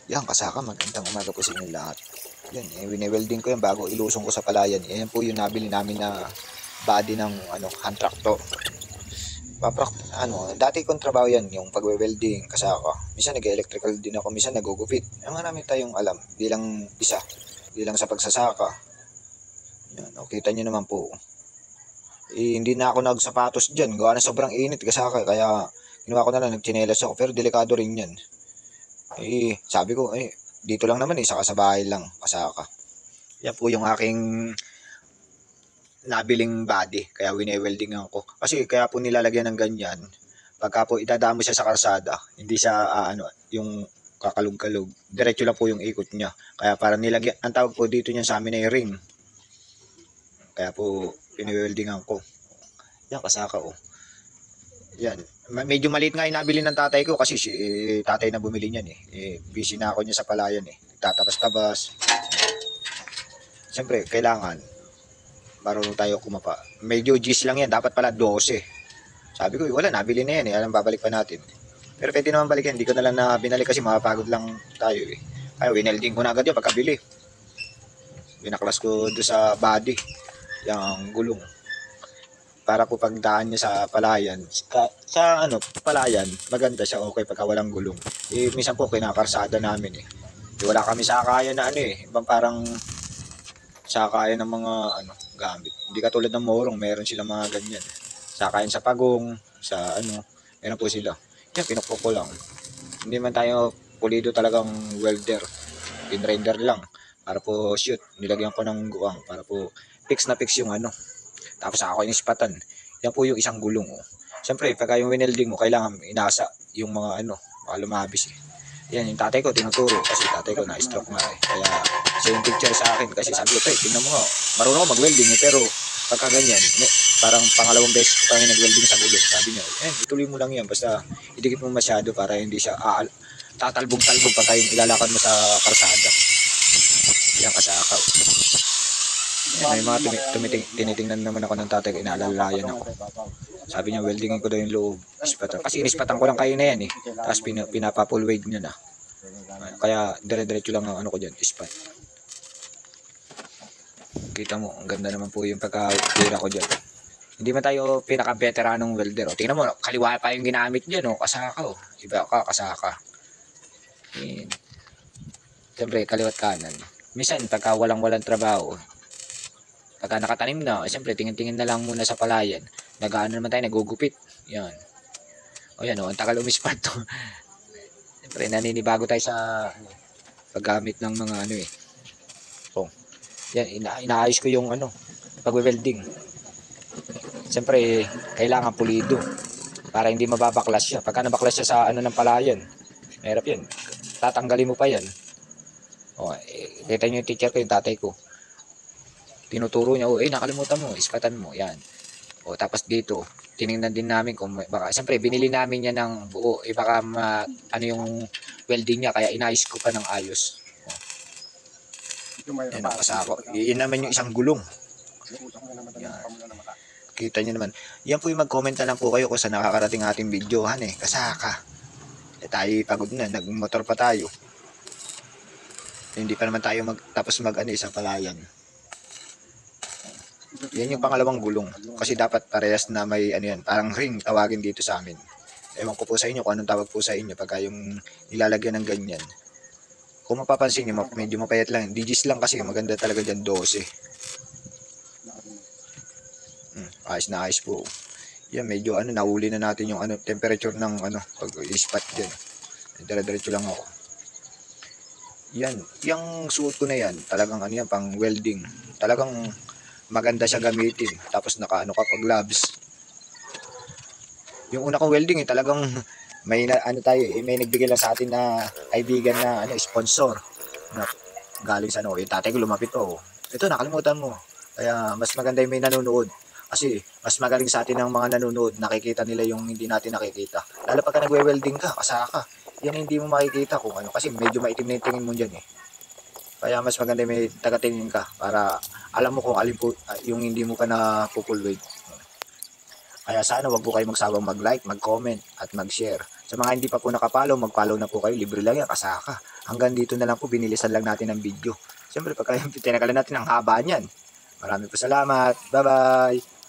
Yan, kasaka, magandang umaga po sa inyo lahat. Yan, wine-welding ko yan bago ilusong ko sa palayan. Yan po yung nabili namin na body ng hand tractor. Dati kong trabaho yan, yung pagwe-welding, kasaka. Minsan nag-electrical din ako, minsan nagugupit. Yung marami tayong alam bilang isa, bilang sa pagsasaka. Yan, kita nyo naman po. Hindi na ako nagsapatos dyan, gawa na sobrang init kasaka, kaya ginawa ko na lang, nagtsinelas ako, pero delikado rin yan. Sabi ko, dito lang naman saka sa bahay lang, kasaka. Yan po yung aking nabiling body, kaya wine-weldingan ko. Kasi kaya po nilalagyan ng ganyan, pagka po itadaan mo siya sa kalsada, hindi siya yung kakalog-kalog. Diretso lang po yung ikot niya. Kaya para nilagyan, ang tawag po dito niya sa amin ay ring. Kaya po wine-weldingan ko. Yan, kasaka oh. Yan. Medyo maliit nga yung nabili ng tatay ko kasi tatay na bumili niyan busy na ako niya sa palayan Tatabas-tabas. Siyempre, kailangan marunong tayo kumapa. Medyo G's lang yan. Dapat pala 12. Sabi ko, wala, nabili na yan Alam, babalik pa natin. Pero pwede naman balikan. Hindi ko na lang na binalik kasi mapapagod lang tayo Kaya winelding ko na agad yun pagkabili. Binaklas ko doon sa body. Yung gulong. Para po pagdaan niya sa palayan. Palayan, maganda siya, okay pagka walang gulong. Minsan po kinakarsada namin wala kami sakayan na ibang parang sakayan ng mga gamit. Hindi katulad ng morong, meron silang mga ganyan. Sakayan sa pagong, sa meron po sila. Yan, pinukpok ko lang. Hindi man tayo pulido talagang welder. Pinrender lang. Para po shoot, nilagyan ko ng guwang. Para po fix na fix yung Tapos ako inispatan. Yan po yung isang gulong. Siyempre, pagka yung winelding mo, kailangan inasa yung mga baka lumabis Yan, yung tatay ko tinuturo kasi tatay ko na-stroke nga Kaya siya yung picture sa akin kasi sabi ko, tingnan mo nga, marunong ako mag-welding pero pagka ganyan, parang pangalawang beses ko pa nag-welding sa gulong. Sabi niya, ituloy mo lang yan, basta idikit mo masyado para hindi siya tatalbog-talbog pagka yung ilalakad mo sa karsada. Yan, kasaka. May mga tinitingnan naman ako ng tatay, inaalalayan ako. Sabi niya, weldingin ko daw yung loob. Kasi inispatan ko lang kayo na yan Tapos pinapa-full weight niya na. Kaya dire-diretso lang ang ko dyan, ispat. Kita mo, ang ganda naman po yung pagkatira ko dyan. Hindi man tayo pinaka-veteranong welder. Tingnan mo, kaliwa pa yung ginamit dyan. Kasaka. Iba ka, kasaka. Siyempre, kaliwat kanan. Minsan, pagka walang trabaho, pagka nakatanim na, siyempre, tingin-tingin na lang muna sa palayan. Nag-ano naman tayo, nagugupit. Yan. Yan ang tagal umispat to. Siyempre, naninibago tayo sa paggamit ng mga Yan, inaayos ko yung pag-welding. Siyempre, kailangan pulido para hindi mababaklas siya. Pagka nabaklas siya sa ng palayan, mahirap yan. Tatanggalin mo pa yan. Kita nyo yung teacher ko, yung tatay ko. Tinuturo niya, nakalimutan mo, ispatan mo, yan. Tapos dito, tiningnan din namin kung baka, siyempre, binili namin yan ng buo, baka yung welding niya, kaya inayos ko pa ng ayos. Yan ang kasako. Yan naman yung isang gulong. Yan. Kita nyo naman. Yan po yung mag-comment na lang po kayo kung saan nakakarating ating videohan kasaka. Tayo pagod na, nagmotor pa tayo. Hindi pa naman tayo tapos sa palayan. Yan yung pangalawang gulong. Kasi dapat parehas na may parang ring tawagin dito sa amin. Ewan ko po sa inyo kung anong tawag po sa inyo pagka yung nilalagyan ng ganyan. Kung mapapansin nyo, medyo mapayat lang. Digis lang kasi maganda talaga dyan 12. Ayos na ayos po. Yan, medyo nahuli na natin yung temperature ng pag-ispat dyan. Dire-diretso lang ako. Yan, yung suot ko na yan, talagang yan, pang welding. Talagang maganda siya gamitin. Tapos ka pag gloves. Yung una kong welding talagang may may nagbigay lang sa atin na kaibigan na sponsor. Galing sa yung tatay ko lumapit ito, nakalimutan mo. Kaya mas maganda yung may nanonood. Kasi mas magaling sa atin ang mga nanonood, nakikita nila yung hindi natin nakikita. Lalo pagka nagwe-welding ka, kasaka. Yan hindi mo makikita kung kasi medyo maitim na yung tingin mo dyan Kaya mas maganda may tagatingin ka para alam mo kung alin po yung hindi mo pa na full weight. Kaya sana wag po kayo magsawang mag-like, mag-comment at mag-share Sa mga hindi pa po nakapollow, mag-follow na po kayo. Libre lang yan, kasaka. Hanggang dito na lang po, binilisan lang natin ang video. Siyempre, pagka tinagalan natin ang haba niyan. Maraming po salamat. Bye-bye.